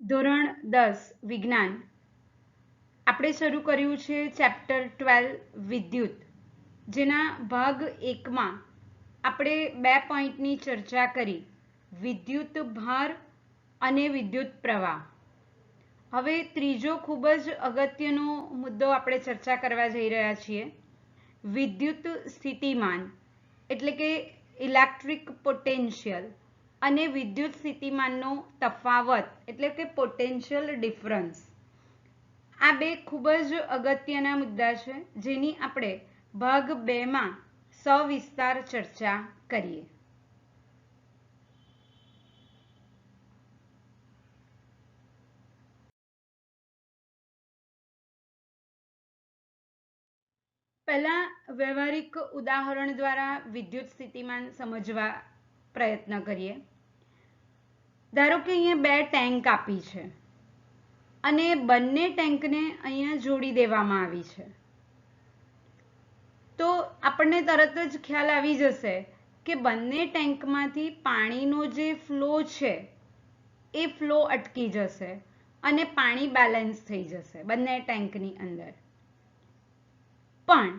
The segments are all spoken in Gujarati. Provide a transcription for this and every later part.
ધોરણ 10 વિજ્ઞાન આપણે શરૂ કર્યું છે ચેપ્ટર 12 વિદ્યુત, જેના ભાગ 1માં આપણે 2 પોઈન્ટની ચર્ચા કરી, વિદ્યુત ભાર અને વિદ્યુત પ્રવાહ. હવે ત્રીજો ખૂબ જ અગત્યનો મુદ્દો આપણે ચર્ચા કરવા જઈ રહ્યા છીએ, વિદ્યુત સ્થિતિમાન એટલે કે ઇલેક્ટ્રિક પોટેન્શિયલ અને વિદ્યુત સ્થિતિમાનનો તફાવત એટલે કે પોટેન્શિયલ ડિફરન્સ. આ બે ખૂબ જ અગત્યના મુદ્દા છે, જેની આપણે ભાગ 2માં સવિસ્તાર ચર્ચા કરીએ. પહેલા વ્યવહારિક ઉદાહરણ દ્વારા વિદ્યુત સ્થિતિમાન સમજવા પ્રયત્ન કરીએ. ધારો કે અહીંયા 2 ટેન્ક આપી છે અને બંને ટેન્કને અહીંયા જોડી દેવામાં આવી છે, તો આપણને તરત જ ખ્યાલ આવી જશે કે બંને ટેન્કમાંથી પાણીનો જે ફ્લો છે એ ફ્લો અટકી જશે અને પાણી બેલેન્સ થઈ જશે બંને ટેન્કની અંદર. પણ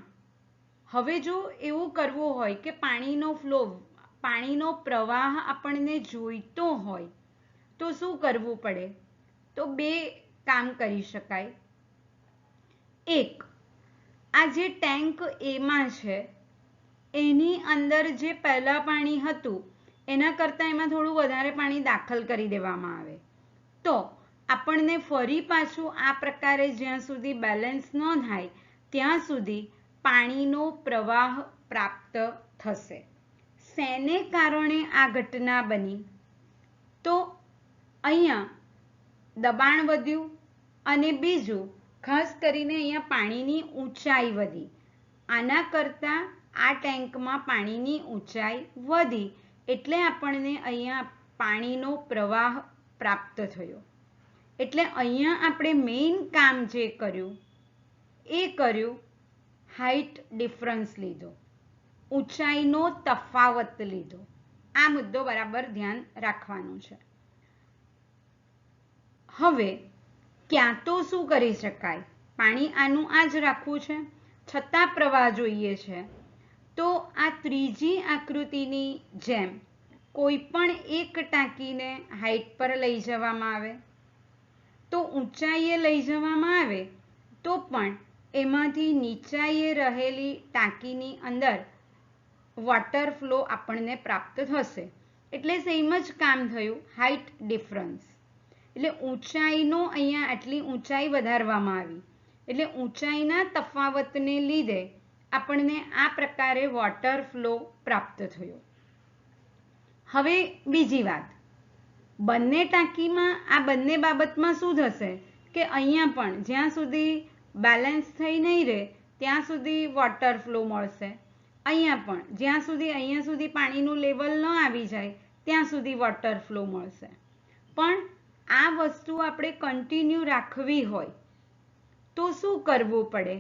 હવે જો એવું કરવું હોય કે પાણીનો પ્રવાહ આપણને જોઈતો હોય તો શું કરવું પડે? તો 2 કામ કરી શકાય. એક, આ જે ટેન્ક એમાં છે એની અંદર જે પહેલા પાણી હતું એના કરતાં એમાં થોડું વધારે પાણી દાખલ કરી દેવામાં આવે, તો આપણને ફરી પાછું આ પ્રકારે જ્યાં સુધી બેલેન્સ ન થાય ત્યાં સુધી પાણીનો પ્રવાહ પ્રાપ્ત થશે. શેને કારણે આ ઘટના બની? તો અહીંયા દબાણ વધ્યું અને બીજું ખાસ કરીને અહીંયા પાણીની ઊંચાઈ વધી. આના કરતાં આ ટેન્કમાં પાણીની ઊંચાઈ વધી એટલે આપણને અહીંયા પાણીનો પ્રવાહ પ્રાપ્ત થયો. એટલે અહીંયા આપણે મેઇન કામ જે કર્યું એ કર્યું, હાઇટ ડિફરન્સ લીધો, ઊંચાઈનો તફાવત લીધો. આ મુદ્દો બરાબર ધ્યાન રાખવાનું છે. હવે ક્યાં તો શું કરી શકાય, પાણી આનું આ જ રાખવું છે છતાં પ્રવાહ જોઈએ છે, તો આ ત્રીજી આકૃતિની જેમ કોઈ પણ એક ટાંકીને હાઇટ પર લઈ જવામાં આવે, તો ઊંચાઈએ લઈ જવામાં આવે તો પણ એમાંથી નીચાઈએ રહેલી ટાંકીની અંદર વોટર ફ્લો આપણને પ્રાપ્ત થશે. એટલે સેમ જ કામ થયું, હાઇટ ડિફરન્સ. એટલે ઊંચાઈનો અહીંયા આટલી ઊંચાઈ વધારવામાં આવી, એટલે ઊંચાઈના તફાવતને લીધે આપણને આ પ્રકારે વોટર ફ્લો પ્રાપ્ત થયો. હવે બીજી વાત, બંને ટાંકીમાં આ બંને બાબતમાં શું થશે કે અહીંયા પણ જ્યાં સુધી બેલેન્સ થઈ નહીં રહે ત્યાં સુધી વોટર ફ્લો મળશે, અહીંયા પણ જ્યાં સુધી અહીંયા સુધી પાણીનું લેવલ ન આવી જાય ત્યાં સુધી વોટર ફ્લો મળશે. પણ આ વસ્તુ આપણે કન્ટિન્યુ રાખવી હોય તો શું કરવું પડે?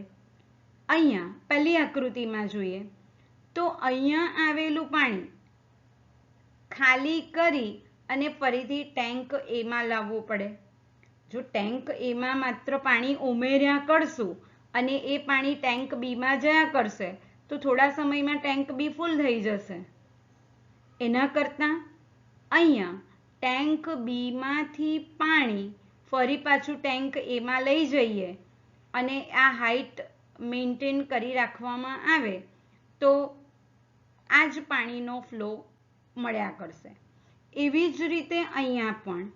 અહીંયા પહેલી આકૃતિમાં જોઈએ તો અહીંયા આવેલું પાણી ખાલી કરી અને ફરીથી ટેન્ક એમાં લાવવું પડે. જો ટેન્ક એમાં માત્ર પાણી ઉમેર્યા કરશું અને એ પાણી ટેન્ક બીમાં જયા કરશે તો થોડા સમયમાં ટેન્ક બી ફૂલ થઈ જશે. એના કરતાં અહીંયા ટેન્ક બીમાંથી પાણી ફરી પાછું ટેન્ક એમાં લઈ જઈએ અને આ હાઇટ મેન્ટેન કરી રાખવામાં આવે તો આ જ પાણીનો ફ્લો મળ્યા કરશે. એવી જ રીતે અહીંયા પણ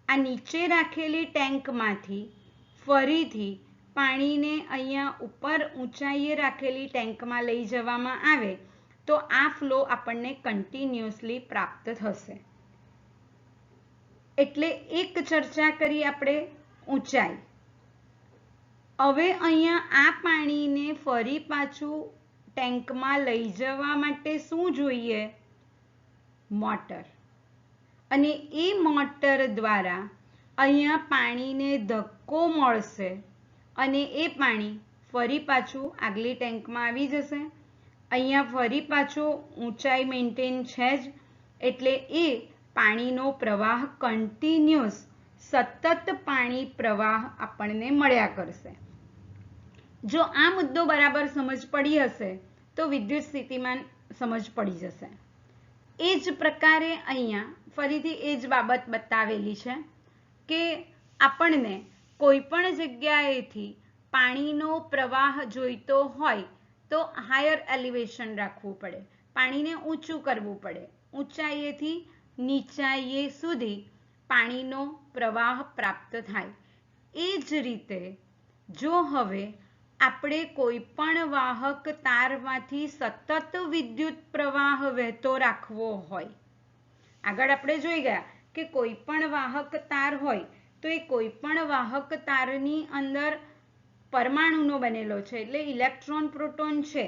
આ નીચે રાખેલી ટેન્કમાંથી ફરીથી પાણીને અહીંયા ઉપર ઊંચાઈએ રાખેલી ટેન્કમાં લઈ જવામાં આવે તો આ ફ્લો આપણને કન્ટિન્યુઅસલી પ્રાપ્ત થશે. એટલે એક ચર્ચા કરી આપણે ઊંચાઈ. હવે અહીંયા આ પાણીને ફરી પાછું ટેન્કમાં લઈ જવા માટે શું જોઈએ? મોટર. અને એ મોટર દ્વારા અહીંયા પાણીને ધક્કો મળશે અને એ પાણી ફરી પાછું આગલી ટેન્કમાં આવી જશે. અહીંયા ફરી પાછો ઊંચાઈ મેન્ટેન છે જ, એટલે એ પાણીનો પ્રવાહ કન્ટિન્યુઅસ સતત પાણી પ્રવાહ આપણને મળ્યા કરશે. જો આ મુદ્દો બરાબર સમજ પડી હશે તો વિદ્યુત સ્થિતિમાન સમજ પડી જશે. એ જ પ્રકારે અહીંયા ફરીથી એ જ બાબત બતાવેલી છે કે આપણને કોઈ પણ જગ્યાએથી પાણીનો પ્રવાહ જોઈતો હોય તો હાયર એલિવેશન રાખવું પડે, પાણીને ઊંચું કરવું પડે, ઊંચાઈએથી નીચાઈએ સુધી પાણીનો પ્રવાહ પ્રાપ્ત થાય. એ જ રીતે જો હવે આપણે કોઈ પણ વાહક તારમાંથી સતત વિદ્યુત પ્રવાહ વહેતો રાખવો હોય, આગળ આપણે જોઈ ગયા કે કોઈ પણ વાહક તાર હોય તો એ કોઈ પણ વાહક તારની અંદર પરમાણુનો બનેલો છે, એટલે ઇલેક્ટ્રોન પ્રોટોન છે.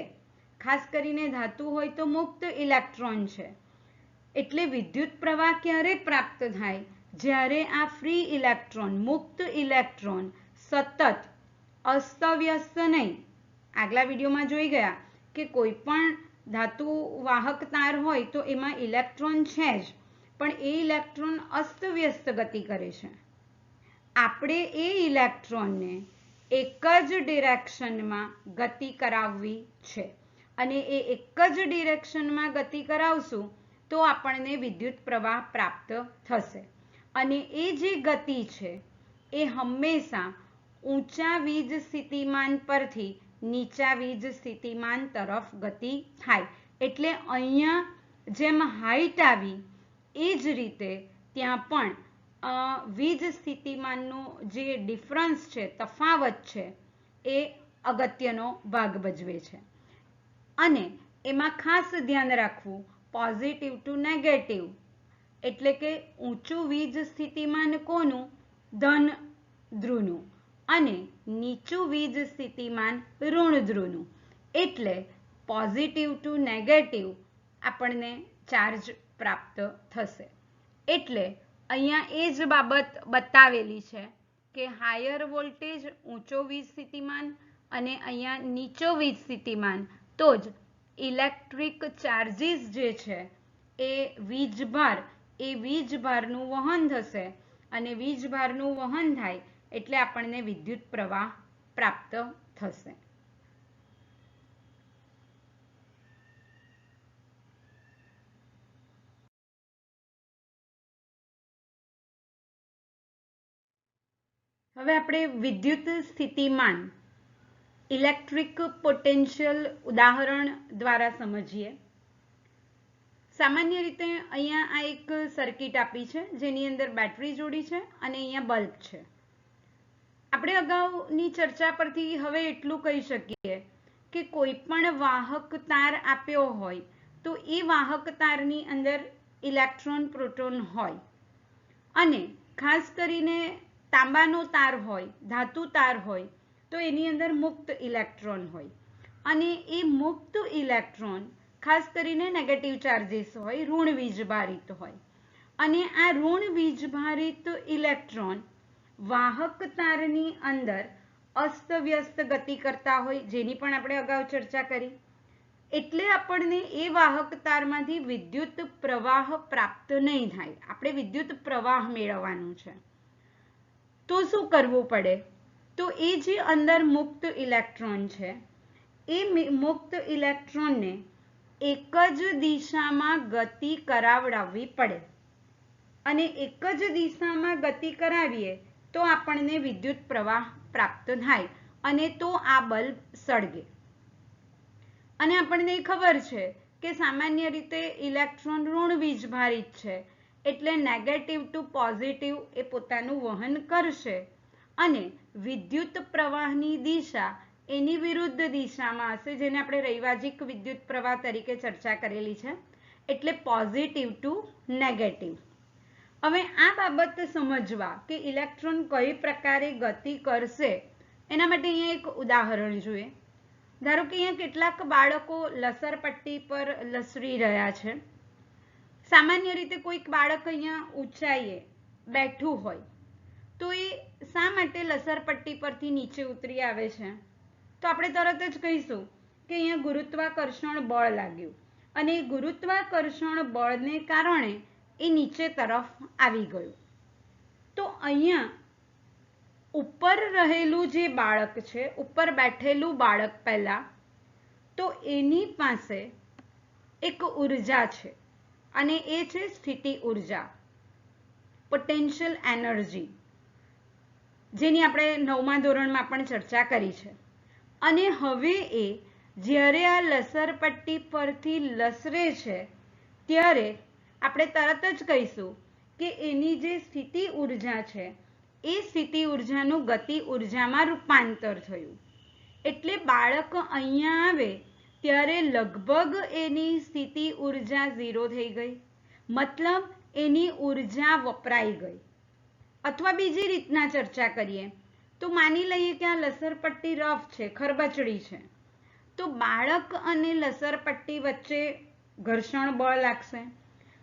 ખાસ કરીને ધાતુ હોય તો મુક્ત ઇલેક્ટ્રોન છે. એટલે વિદ્યુત પ્રવાહ ક્યારે પ્રાપ્ત થાય? જ્યારે આ ફ્રી ઇલેક્ટ્રોન, મુક્ત ઇલેક્ટ્રોન સતત અસ્તવ્યસ્ત નહીં. આગલા વિડીયોમાં જોઈ ગયા કે કોઈ પણ ધાતુ વાહક તાર હોય તો એમાં ઇલેક્ટ્રોન છે જ, પણ એ ઇલેક્ટ્રોન અસ્તવ્યસ્ત ગતિ કરે છે. આપણે એ ઇલેક્ટ્રોનને એક જ ડિરેક્શનમાં ગતિ કરાવવી છે અને એ એક જ ડિરેક્શનમાં ગતિ કરાવશું તો આપણને વિદ્યુત પ્રવાહ પ્રાપ્ત થશે. અને એ જે ગતિ છે એ હંમેશા ઊંચા વીજ સ્થિતિમાન પરથી નીચા વીજ સ્થિતિમાન તરફ ગતિ થાય. એટલે અહીંયા જેમ હાઈટ આવી એ જ રીતે ત્યાં પણ વીજ સ્થિતિમાનનો જે ડિફરન્સ છે, તફાવત છે, એ અગત્યનો ભાગ ભજવે છે. અને એમાં ખાસ ધ્યાન રાખવું પોઝિટિવ ટુ નેગેટિવ, એટલે કે ઊંચું વીજ સ્થિતિમાન કોનું? ધન ધ્રુવનું અને નીચું વીજ સ્થિતિમાન ઋણ ધ્રુવનું. એટલે પોઝિટિવ ટુ નેગેટિવ આપણને ચાર્જ પ્રાપ્ત થશે. એટલે અહીંયા એ જ બાબત બતાવેલી છે કે હાયર વોલ્ટેજ ઊંચો વીજ સ્થિતિમાન અને અહીંયા નીચો વીજ સ્થિતિમાન, તો જ ઇલેક્ટ્રિક ચાર્જીસ જે છે એ વીજભારનું વહન થશે અને વીજભારનું વહન થાય એટલે આપણને વિદ્યુત પ્રવાહ પ્રાપ્ત થશે. હવે આપણે વિદ્યુત સ્થિતિમાન ઇલેક્ટ્રિક પોટેન્શિયલ ઉદાહરણ દ્વારા સમજીએ. સામાન્ય રીતે અહીંયા આ એક સર્કિટ આપી છે જેની અંદર બેટરી જોડી છે અને અહીંયા બલ્બ છે. આપણે અગાઉની ચર્ચા પરથી હવે એટલું કહી શકીએ કે કોઈ પણ વાહક તાર આપ્યો હોય તો એ વાહક તારની અંદર ઇલેક્ટ્રોન પ્રોટોન હોય અને ખાસ કરીને તાંબાનો તાર હોય, ધાતુ તાર હોય તો એની અંદર મુક્ત ઇલેક્ટ્રોન હોય અને એ મુક્ત ઇલેક્ટ્રોન ખાસ કરીને નેગેટિવ ચાર્જીસ હોય, ઋણ વીજભારિત હોય. અને આ ઋણ વીજભારિત ઇલેક્ટ્રોન વાહક તારની અંદર અસ્તવ્યસ્ત ગતિ કરતા હોય, જેની પણ આપણે અગાઉ ચર્ચા કરી. એટલે આપણને એ વાહક તારમાંથી વિદ્યુત પ્રવાહ પ્રાપ્ત નહીં થાય. આપણે વિદ્યુત પ્રવાહ મેળવવાનું છે તો શું કરવું પડે? તો એ જે અંદર મુક્ત ઇલેક્ટ્રોન છે એ મુક્ત ઇલેક્ટ્રોનને એક જ દિશામાં ગતિ કરાવડાવવી પડે અને એક જ દિશામાં ગતિ કરાવીએ તો આપણને વિદ્યુત પ્રવાહ પ્રાપ્ત થાય અને તો આ બલ્બ સળગે. અને આપણને ખબર છે કે સામાન્ય રીતે ઇલેક્ટ્રોન ઋણ વીજભારિત છે એટલે નેગેટિવ ટુ પોઝિટિવ એ પોતાનું વહન કરશે અને વિદ્યુત પ્રવાહની દિશા એની વિરુદ્ધ દિશામાં હશે, જેને આપણે રૈવાજિક વિદ્યુત પ્રવાહ તરીકે ચર્ચા કરેલી છે. એટલે પોઝિટિવ ટુ નેગેટિવ. હવે આ બાબત સમજવા કે ઇલેક્ટ્રોન કઈ પ્રકારે ગતિ કરશે એના માટે અહીંયા એક ઉદાહરણ જોઈએ. ધારો કે અહીંયા કેટલાક બાળકો લસરપટ્ટી પર લસરી રહ્યા છે. સામાન્ય રીતે કોઈક બાળક અહીંયા ઊંચાઈએ બેઠું હોય તો એ શા માટે લસરપટ્ટી પરથી નીચે ઉતરી આવે છે? તો આપણે તરત જ કહીશું કે અહીંયા ગુરુત્વાકર્ષણ બળ લાગ્યું અને ગુરુત્વાકર્ષણ બળને કારણે એ નીચે તરફ આવી ગયું. તો અહીંયા ઉપર રહેલું જે બાળક છે, ઉપર બેઠેલું બાળક પહેલા, તો એની પાસે એક ઉર્જા છે અને એ છે સ્થિતિ ઉર્જા, પોટેન્શિયલ એનર્જી, જેની આપણે 9મા ધોરણમાં પણ ચર્ચા કરી છે. અને હવે એ જ્યારે આ લસરપટ્ટી પરથી લસરે છે ત્યારે આપણે તરત જ કહીશું કે એની જે સ્થિતિ ઉર્જા છે એ સ્થિતિ ઉર્જાનું ગતિ ઉર્જામાં રૂપાંતર થયું. એટલે બાળક અહીંયા આવે ત્યારે લગભગ એની સ્થિતિ ઉર્જા 0 થઈ ગઈ, મતલબ એની ઉર્જા વપરાઈ ગઈ. અથવા બીજી રીતના ચર્ચા કરીએ તો માની લઈએ કે આ લસરપટ્ટી રફ છે, ખરબચડી છે, તો બાળક અને લસરપટ્ટી વચ્ચે ઘર્ષણ બળ લાગશે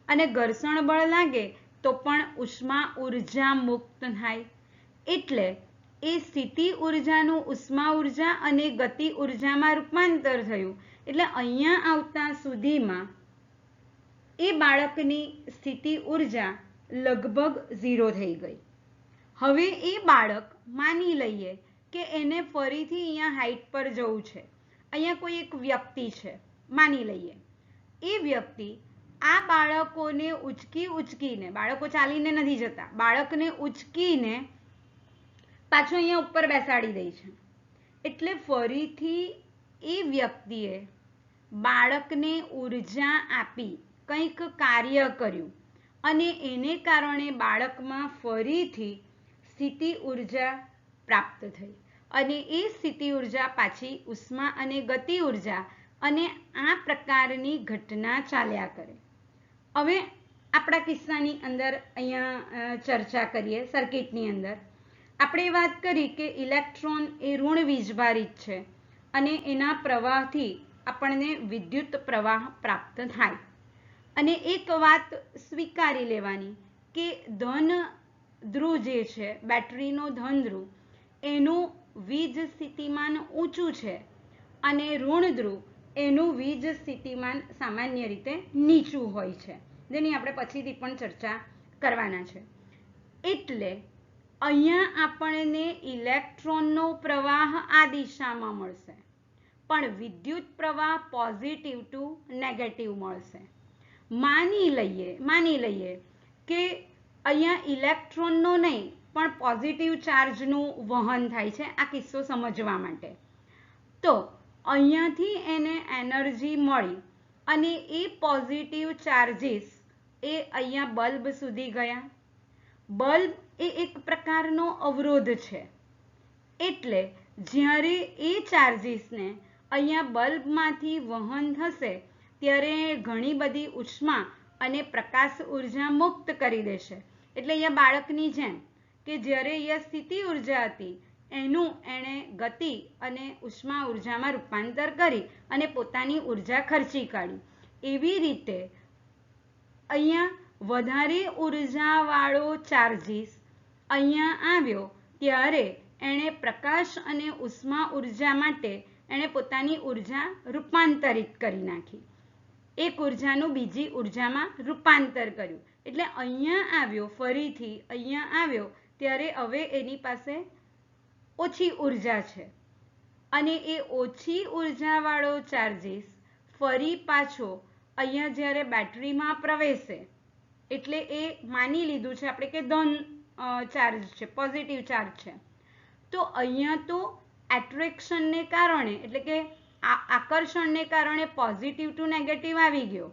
અને ઘર્ષણ બળ લાગે તો પણ ઉષ્મા ઉર્જા મુક્ત થાય. એટલે એ સ્થિતિ ઉર્જાનું ઉષ્મા ઉર્જા અને ગતિ ઉર્જામાં રૂપાંતર થયું. એટલે અહીંયા આવતા સુધીમાં એ બાળકની સ્થિતિ ઉર્જા લગભગ 0 થઈ ગઈ. હવે એ બાળક માની લઈએ કે એને ફરીથી અહીંયા હાઈટ પર જવું છે. અહીંયા કોઈ એક વ્યક્તિ છે માની લઈએ. એ વ્યક્તિ આ બાળકોને ઉચકીને, બાળકો ચાલીને નથી જતા, બાળકને ઉચકીને પાછું અહીંયા ઉપર બેસાડી દે છે. એટલે ફરીથી એ વ્યક્તિએ બાળકને ઉર્જા આપી, કંઈક કાર્ય કર્યું અને એને કારણે બાળકમાં ફરીથી સ્થિતિ ઉર્જા પ્રાપ્ત થઈ અને એ સ્થિતિ ઉર્જા પાછી ઉષ્મા અને ગતિ ઉર્જા અને આ પ્રકારની ઘટના ચાલ્યા કરે. હવે આપણા કિસ્સાની અંદર અહીંયા ચર્ચા કરીએ. સર્કિટની અંદર આપણે વાત કરી કે ઇલેક્ટ્રોન એ ઋણ વીજભારિત છે અને એના પ્રવાહથી આપણને વિદ્યુત પ્રવાહ પ્રાપ્ત થાય. અને એક વાત સ્વીકારી લેવાની કે ધન ધ્રુવ જે છે, બેટરીનો ધન ધ્રુવ, એનું વીજ સ્થિતિમાન ઊંચું છે અને ઋણ ધ્રુવ એનું વીજ સ્થિતિમાન સામાન્ય રીતે નીચું હોય છે, જેની આપણે પછીથી પણ ચર્ચા કરવાના છે. એટલે અહીંયા આપણને ઇલેક્ટ્રોનનો પ્રવાહ આ દિશામાં મળશે, પણ વિદ્યુત પ્રવાહ પોઝિટિવ ટુ નેગેટિવ મળશે. માની લઈએ કે અહીંયા ઇલેક્ટ્રોનનો નહીં પણ પોઝિટિવ ચાર્જનું વહન થાય છે. આ કિસ્સો સમજવા માટે તો અહીંયાથી એને એનર્જી મળી અને એ પોઝિટિવ ચાર્જીસ એ અહીંયા બલ્બ સુધી ગયા. બલ્બ એ એક પ્રકારનો અવરોધ છે. એટલે જ્યારે એ ચાર્જીસને અહીંયા બલ્બમાંથી વહન થશે ત્યારે ઘણી બધી ઉષ્મા અને પ્રકાશ ઉર્જા મુક્ત કરી દેશે. એટલે અહીંયા બાળકની જેમ કે જ્યારે અહીંયા સ્થિતિ ઉર્જા હતી એનું એણે ગતિ અને ઉષ્મા ઉર્જામાં રૂપાંતર કરી અને પોતાની ઉર્જા ખર્ચી કાઢી. એવી રીતે અહીંયા વધારે ઉર્જાવાળો ચાર્જીસ અહીંયા આવ્યો ત્યારે એણે પ્રકાશ અને ઉષ્મા ઉર્જા માટે એણે પોતાની ઉર્જા રૂપાંતરિત કરી નાખી. એક ઉર્જાનું બીજી ઉર્જામાં રૂપાંતર કર્યું. એટલે અહીંયા આવ્યો, ફરીથી અહીંયા આવ્યો ત્યારે હવે એની પાસે ઓછી ઉર્જા છે અને એ ઓછી ઉર્જાવાળો ચાર્જીસ ફરી પાછો અહીંયા જ્યારે બેટરીમાં પ્રવેશે એટલે એ માની લીધું છે આપણે કે ધન ચાર્જ છે, પોઝિટિવ ચાર્જ છે. તો અહીંયા તો એટ્રેક્શનને કારણે એટલે કે આકર્ષણને કારણે પોઝિટિવ ટુ નેગેટિવ આવી ગયો,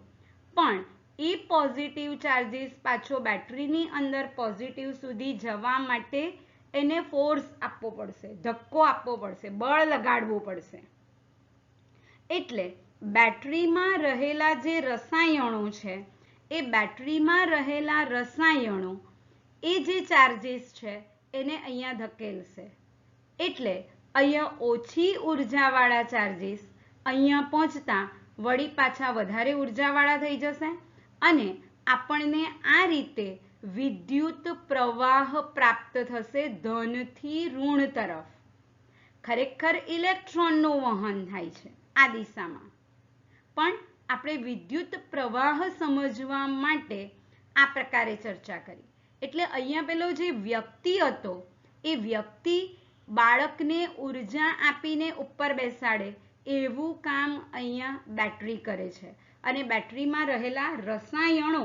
પણ એ પોઝિટિવ ચાર્જીસ પાછો બેટરીની અંદર પોઝિટિવ સુધી જવા માટે એને ફોર્સ આપવો પડશે, ધક્કો આપવો પડશે, બળ લગાડવું પડશે. એટલે બેટરીમાં રહેલા જે રસાયણો છે એ બેટરીમાં રહેલા રસાયણો એ જે ચાર્જીસ છે એને અહીંયા ધકેલશે. એટલે અહીંયા ઓછી ઉર્જાવાળા ચાર્જીસ અહીંયા પહોંચતા વળી પાછા વધારે ઉર્જાવાળા થઈ જશે અને આપણને આ રીતે વિદ્યુત પ્રવાહ પ્રાપ્ત થશે ધનથી ઋણ તરફ. ખરેખર ઇલેક્ટ્રોનનું વહન થાય છે આ દિશામાં, પણ આપણે વિદ્યુત પ્રવાહ સમજવા માટે આ પ્રકારે ચર્ચા કરી એટલે અહીંયા પેલો જે વ્યક્તિ હતો એ વ્યક્તિ બાળકને ઉર્જા આપીને ઉપર બેસાડે એવું કામ અહીંયા બેટરી કરે છે અને બેટરીમાં રહેલા રસાયણો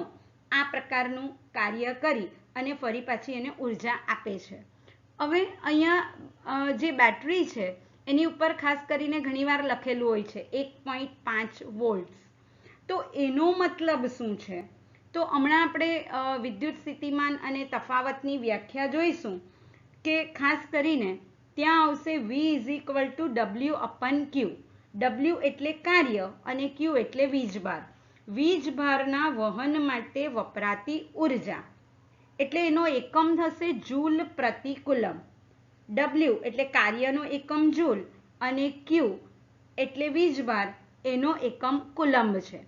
આ પ્રકારનું કાર્ય કરી અને ફરી પાછી એને ઉર્જા આપે છે. હવે અહીંયા જે બેટરી છે એની ઉપર ખાસ કરીને ઘણીવાર લખેલું હોય છે 1.5 વોલ્ટ્સ. તો એનો મતલબ શું છે? તો હમણાં આપણે વિદ્યુત સ્થિતિમાન અને તફાવતની વ્યાખ્યા જોઈશું કે ખાસ કરીને ત્યાં આવશે V = W/Q. W એટલે કાર્ય અને Q એટલે વીજભાર. વીજભારના વહન માટે વપરાતી ઉર્જા એટલે એનો એકમ થશે જૂલ પ્રતિ કુલમ. W એટલે કાર્યનો એકમ જૂલ અને Q એટલે વીજભાર, એનો એકમ કુલંબ છે.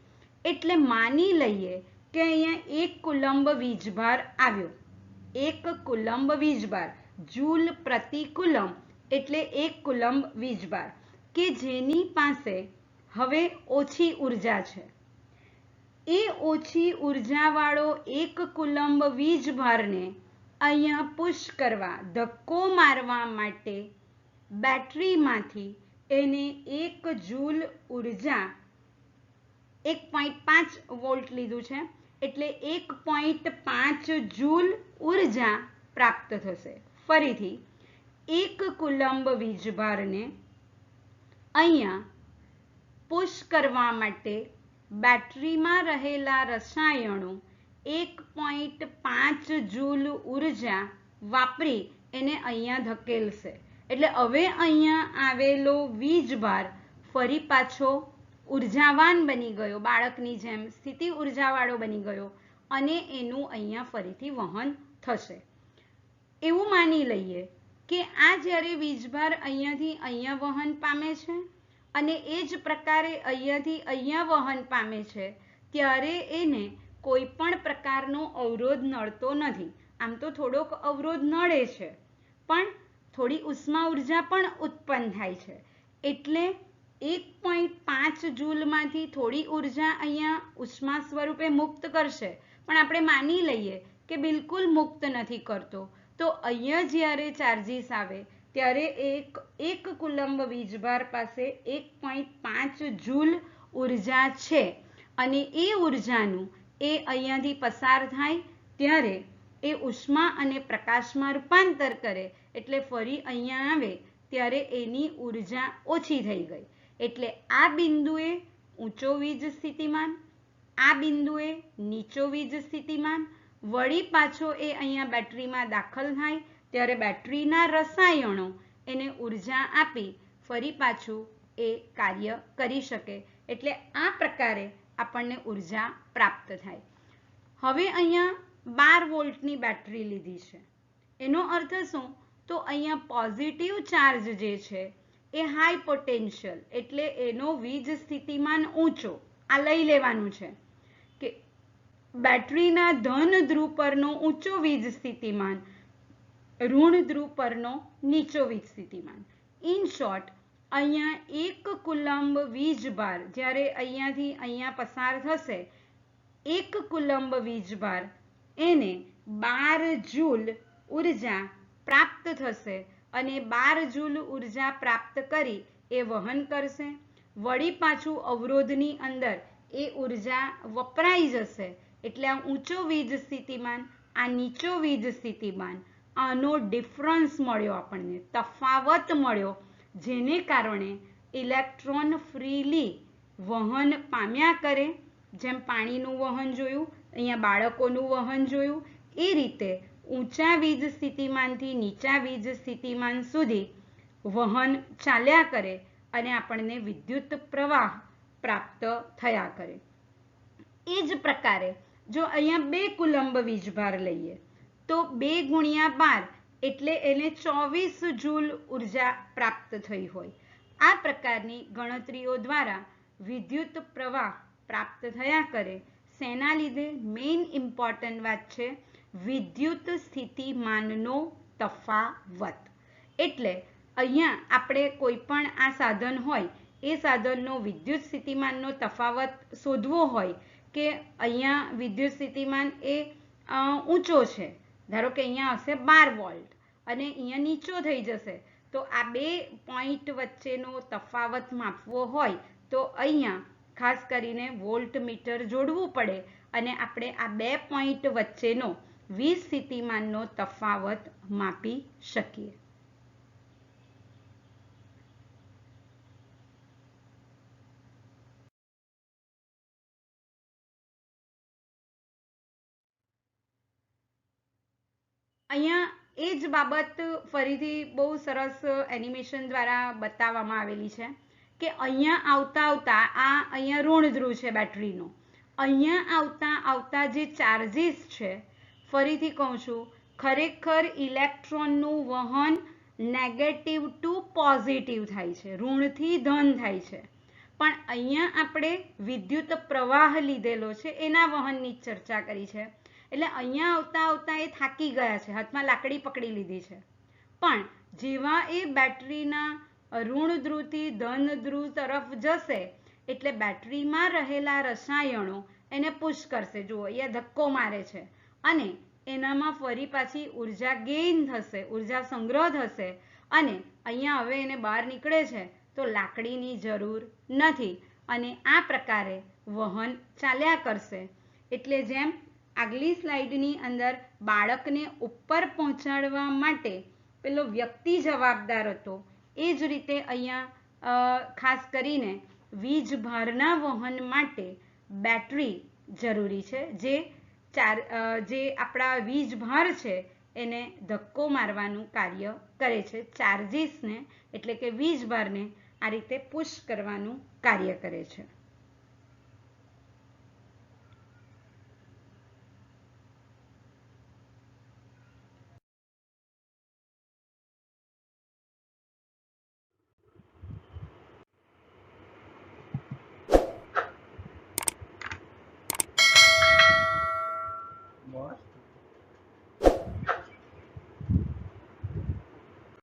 એટલે માની લઈએ કે અહીંયા 1 કુલંબ વીજભાર આવ્યો. 1 કુલંબ વીજભાર, જૂલ પ્રતિ કુલમ એટલે 1 કુલંબ વીજભાર, કે જેની પાસે હવે ઓછી ઉર્જા છે. એ ઓછી ઉર્જાવાળો 1 કુલંબ વીજભારને અહીંયા પુશ કરવા, ધક્કો મારવા માટે બેટરીમાંથી એને 1 જૂલ ઉર્જા 1.5 વોલ્ટ લીધું છે એટલે 1.5 જૂલ ઉર્જા પ્રાપ્ત થશે. ફરીથી 1 કુલંબ વીજભારને અહીંયા પુશ કરવા માટે બેટરીમાં રહેલા રસાયણો 1.5 જૂલ ઉર્જા વાપરી એને અહીંયા ધકેલશે. એટલે હવે અહીંયા આવેલો વીજભાર ફરી પાછો ઉર્જાવાન બની ગયો, બાળકની જેમ સ્થિતિ ઉર્જાવાળો બની ગયો અને એનું અહીંયા ફરીથી વહન થશે. એવું માની લઈએ કે આ જ્યારે વીજભાર અહીંયાથી અહીંયા વહન પામે છે અને એ જ પ્રકારે અહીંયાથી અહીંયા વહન પામે છે ત્યારે એને કોઈ પણ પ્રકારનો અવરોધ નડતો નથી. આમ તો થોડોક અવરોધ નડે છે પણ થોડી ઉષ્મા ઉર્જા પણ ઉત્પન્ન થાય છે. એટલે 1.5 જૂલમાંથી થોડી ઉર્જા અહીંયા ઉષ્મા સ્વરૂપે મુક્ત કરશે, પણ આપણે માની લઈએ કે બિલકુલ મુક્ત નથી કરતો. તો અહીંયા જ્યારે ચાર્જીસ આવે ત્યારે એક કુલંબ વીજભાર પાસે 1.5 જૂલ ઉર્જા છે અને એ ઉર્જાનું એ અહીંયાથી પસાર થાય ત્યારે એ ઉષ્મા અને પ્રકાશમાં રૂપાંતર કરે એટલે ફરી અહીંયા આવે ત્યારે એની ઉર્જા ઓછી થઈ ગઈ. એટલે આ બિંદુએ ઊંચો વીજ સ્થિતિમાન, આ બિંદુએ નીચો વીજ સ્થિતિમાન, વળી પાછો એ અહીંયા બેટરીમાં દાખલ થાય ત્યારે બેટરીના રસાયણો એને ઉર્જા આપી ફરી પાછું એ કાર્ય કરી શકે. એટલે આ પ્રકારે આપણને ઉર્જા પ્રાપ્ત થાય. હવે અહીંયા 12 વોલ્ટની બેટરી લીધી છે. એનો અર્થ શું? તો અહીંયા પોઝિટિવ ચાર્જ જે છે એ હાઈ પોટેન્શિયલ એટલે એનો વીજ સ્થિતિમાન ઊંચો. આ લઈ લેવાનું છે કે બેટરીના ધન ધ્રુવ પરનો ઊંચો વીજ સ્થિતિમાન, ઋણ ધ્રુવ પરનો નીચો વીજ સ્થિતિમાન. ઇન શોર્ટ અહીંયા 1 કુલંબ વીજભાર જ્યારે અહીંયાથી અહીંયા પસાર થશે, 1 કુલંબ વીજભાર એને 12 જૂલ ઉર્જા પ્રાપ્ત થશે અને 12 જૂલ ઉર્જા પ્રાપ્ત કરી એ વહન કરશે. વળી પાછું અવરોધની અંદર એ ઉર્જા વપરાઈ જશે. એટલે આ ઊંચો વીજ સ્થિતિમાન, આ નીચો વીજ સ્થિતિમાન, આનો ડિફરન્સ મળ્યો, આપણને તફાવત મળ્યો, જેને કારણે ઇલેક્ટ્રોન ફ્રીલી વહન પામ્યા કરે. જેમ પાણીનું વહન જોયું, અહીંયા બાળકોનું વહન જોયું, એ રીતે ઊંચા વીજ સ્થિતિમાનથી નીચા વીજ સ્થિતિમાન સુધી વહન ચાલ્યા કરે અને આપણને વિદ્યુત પ્રવાહ પ્રાપ્ત થયા કરે. એ જ પ્રકારે જો અહીંયા 2 કુલંબ વીજભાર લઈએ તો 2 × 12 એટલે એને 24 જૂલ ઉર્જા પ્રાપ્ત થઈ હોય. આ પ્રકારની ગણતરીઓ દ્વારા વિદ્યુત પ્રવાહ પ્રાપ્ત થયા કરે. શેના લીધે? મેઇન ઇમ્પોર્ટન્ટ વાત છે વિદ્યુત સ્થિતિમાનનો તફાવત. એટલે અહીંયા આપણે કોઈ પણ આ સાધન હોય એ સાધનનો વિદ્યુત સ્થિતિમાનનો તફાવત શોધવો હોય કે અહીંયા વિદ્યુત સ્થિતિમાન એ ઊંચો છે, ધારો કે અહીંયા હશે 12 વોલ્ટ અને અહીંયા નીચો થઈ જશે, તો આ બે પોઈન્ટ વચ્ચેનો તફાવત માપવો હોય તો અહીંયા ખાસ કરીને વોલ્ટમીટર જોડવું પડે અને આપણે આ બે પોઈન્ટ વચ્ચેનો 20 સ્થિતિમાનનો તફાવત માપી શકીએ. અહીંયા એ જ બાબત ફરીથી બહુ સરસ એનિમેશન દ્વારા બતાવવામાં આવેલી છે કે અહીંયા આવતા આ અહીંયા ઋણધ્રુવ છે બેટરીનો, અહીંયા આવતા જે ચાર્જીસ છે, ફરીથી કહું છું, ખરેખર ઇલેક્ટ્રોનનું વહન નેગેટિવ ટુ પોઝિટિવ થાય છે, ઋણથી ધન થાય છે, પણ અહીંયા આપણે વિદ્યુત પ્રવાહ લીધેલો છે એના વહનની ચર્ચા કરી છે. એટલે અહીંયા આવતા એ થાકી ગયા છે, હાથમાં લાકડી પકડી લીધી છે, પણ જેવા એ બેટરીના ઋણ ધ્રુવથી ધન ધ્રુવ તરફ જશે એટલે બેટરીમાં રહેલા રસાયણો એને પુશ કરશે. જુઓ અહીંયા ધક્કો મારે છે અને એનામાં ફરી પાછી ઉર્જા ગેઇન થશે, ઉર્જા સંગ્રહ થશે અને અહીંયા હવે એને બહાર નીકળે છે તો લાકડીની જરૂર નથી અને આ પ્રકારે વહન ચાલ્યા કરશે. એટલે જેમ આગલી સ્લાઇડની અંદર બાળકને ઉપર પહોંચાડવા માટે પેલો વ્યક્તિ જવાબદાર હતો, એ જ રીતે અહીંયા ખાસ કરીને વીજભારના વહન માટે બેટરી જરૂરી છે, જે આપણા વીજભાર છે એને ધક્કો મારવાનું કાર્ય કરે છે, ચાર્જીસને એટલે કે વીજભારને આ રીતે પુશ કરવાનું કાર્ય કરે છે.